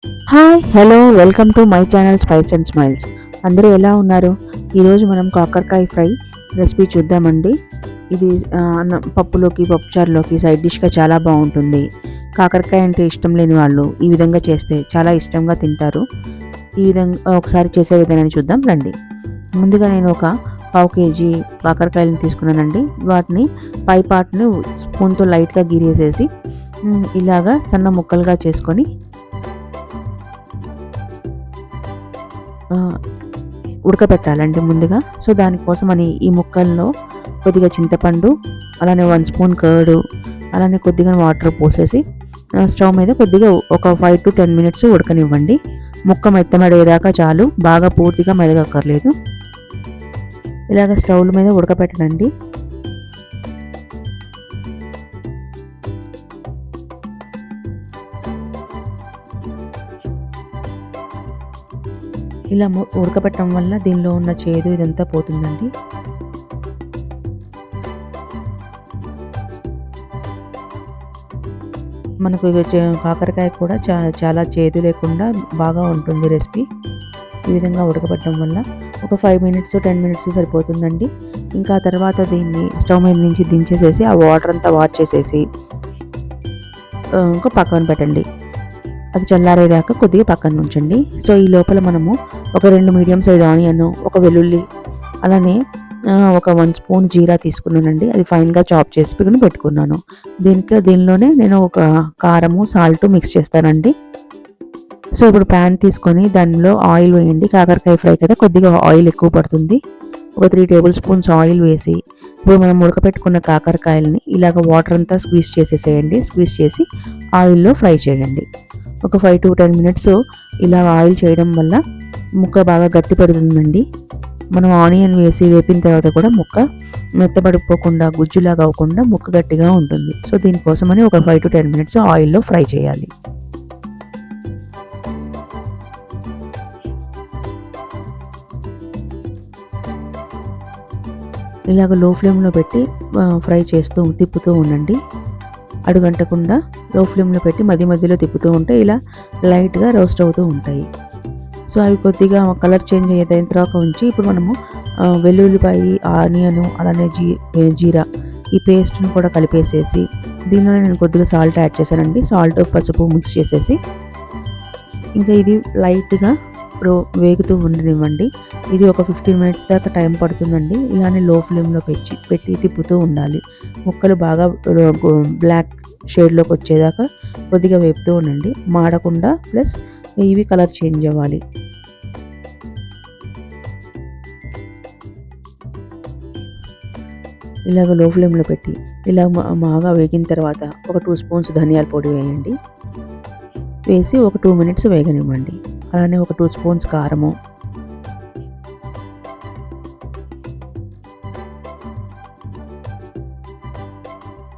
Hi hello welcome to my channel spice and smiles. అందరూ ఎలా ఉన్నారు? ఈరోజు మనం కాకరకాయ ఫ్రై రెసిపీ చూద్దామండి. ఇది పప్పులోకి పప్పుచారులోకి సైడ్ డిష్గా చాలా బాగుంటుంది. కాకరకాయ అంటే ఇష్టం లేని వాళ్ళు ఈ విధంగా చేస్తే చాలా ఇష్టంగా తింటారు. ఈ విధంగా ఒకసారి చేసే విధానాన్ని చూద్దాం రండి. ముందుగా నేను ఒక పావు కేజీ కాకరకాయలను తీసుకున్నానండి. వాటిని పై పార్ట్ని స్పూన్తో లైట్గా గీరేసేసి ఇలాగా సన్న ముక్కలుగా చేసుకొని ఉడకబెట్టాలండి ముందుగా. సో దానికోసం అని ఈ ముక్కల్లో కొద్దిగా చింతపండు, అలానే 1 స్పూన్ కర్డ్, అలానే కొద్దిగా వాటర్ పోసేసి స్టవ్ మీద కొద్దిగా ఒక 5 to 10 మినిట్స్ ఉడకనివ్వండి. ముక్క మెత్తమడేదాకా చాలు, బాగా పూర్తిగా మెదగక్కర్లేదు. ఇలాగ స్టవ్ల మీద ఉడకబెట్టండి. ఇలా ఉడకబెట్టడం వల్ల దీనిలో ఉన్న చేదు ఇదంతా పోతుందండి. మనకు కాకరకాయ కూడా చాలా చేదు లేకుండా బాగా ఉంటుంది రెసిపీ. ఈ విధంగా ఉడకబెట్టడం వల్ల ఒక 5 మినిట్స్ 10 మినిట్స్ సరిపోతుందండి. ఇంకా తర్వాత దీన్ని స్టవ్ మీద నుంచి దించేసేసి ఆ వాటర్ అంతా వార్చేసేసి ఇంకా పక్కన పెట్టండి. అది చల్లారేదాకా కొద్దిగా పక్కన ఉంచండి. సో ఈ లోపల మనము ఒక 2 మీడియం సైజ్ ఆనియన్, ఒక వెల్లుల్లి, అలానే ఒక 1 స్పూన్ జీరా తీసుకున్నానండి. అది ఫైన్గా చాప్ చేసి పెట్టుకున్నాను. దీనిలోనే నేను ఒక కారము, సాల్ట్ మిక్స్ చేస్తానండి. సో ఇప్పుడు ప్యాన్ తీసుకొని దానిలో ఆయిల్ వేయండి. కాకరకాయ ఫ్రై కదా, కొద్దిగా ఆయిల్ ఎక్కువ పడుతుంది. ఒక 3 టేబుల్ స్పూన్స్ ఆయిల్ వేసి ఇప్పుడు మనం ఉడకపెట్టుకున్న కాకరకాయలని ఇలాగ వాటర్ అంతా స్క్వీజ్ చేసేసేయండి. స్క్వీజ్ చేసి ఆయిల్లో ఫ్రై చేయండి. ఒక 5 to 10 మినిట్స్ ఇలా ఆయిల్ చేయడం వల్ల ముక్క బాగా గట్టి పడుతుందండి. మనం ఆనియన్ వేసి వేపిన తర్వాత కూడా ముక్క మెత్తబడిపోకుండా, గుజ్జులాగా అవ్వకుండా ముక్క గట్టిగా ఉంటుంది. సో దీనికోసమని ఒక 5 to 10 మినిట్స్ ఆయిల్లో ఫ్రై చేయాలి. ఇలాగ లో ఫ్లేమ్లో పెట్టి ఫ్రై చేస్తూ తిప్పుతూ ఉండండి. అడుగంటకుండా లో ఫ్లేమ్లో పెట్టి మధ్యలో తిప్పుతూ ఉంటే ఇలా లైట్గా రోస్ట్ అవుతూ ఉంటాయి. సో అవి కొద్దిగా కలర్ చేంజ్ అయ్యేదైన తర్వాత ఉంచి ఇప్పుడు మనము వెల్లుల్లిపాయి, ఆనియను, అలానే జీరా ఈ పేస్ట్ని కూడా కలిపేసేసి దీనిలో నేను కొద్దిగా సాల్ట్ యాడ్ చేశానండి. సాల్ట్, పసుపు మిక్స్ చేసేసి ఇంకా ఇది లైట్గా వేగుతూ ఉండనివ్వండి. ఇది ఒక 15 మినిట్స్ దాకా టైం పడుతుందండి. ఇలానే లో ఫ్లేమ్లో పెట్టి తిప్పుతూ ఉండాలి. ముక్కలు బాగా బ్లాక్ షేడ్లోకి వచ్చేదాకా కొద్దిగా వేపుతూ ఉండండి. మాడకుండా ప్లస్ ఇవి కలర్ చేంజ్ అవ్వాలి. ఇలాగ లో ఫ్లేమ్లో పెట్టి ఇలా బాగా వేగిన తర్వాత ఒక 2 స్పూన్స్ ధనియాల పొడి వేయండి. వేసి ఒక 2 మినిట్స్ వేగనివ్వండి. అలానే ఒక 2 స్పూన్స్ కారము,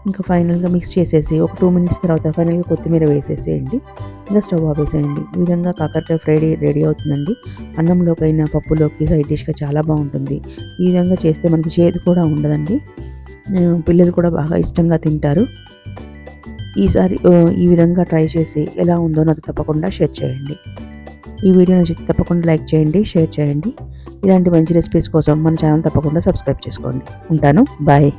ఇంకా ఫైనల్గా మిక్స్ చేసేసి ఒక 2 మినిట్స్ తర్వాత ఫైనల్గా కొత్తిమీర వేసేసేయండి. ఇంకా స్టవ్ ఆపేసేయండి. ఈ విధంగా కాకరకాయ ఫ్రై రెడీ అవుతుందండి. అన్నంలోకైనా పప్పులోకి సైడ్ డిష్గా చాలా బాగుంటుంది. ఈ విధంగా చేస్తే మనకి చేదు కూడా ఉండదండి. పిల్లలు కూడా బాగా ఇష్టంగా తింటారు. ఈసారి ఈ విధంగా ట్రై చేసి ఎలా ఉందో నాకు తప్పకుండా షేర్ చేయండి. ఈ వీడియో నచ్చితే తప్పకుండా లైక్ చేయండి, షేర్ చేయండి. ఇలాంటి మంచి రెసిపీస్ కోసం మన ఛానల్ తప్పకుండా సబ్స్క్రైబ్ చేసుకోండి. ఉంటాను, బాయ్.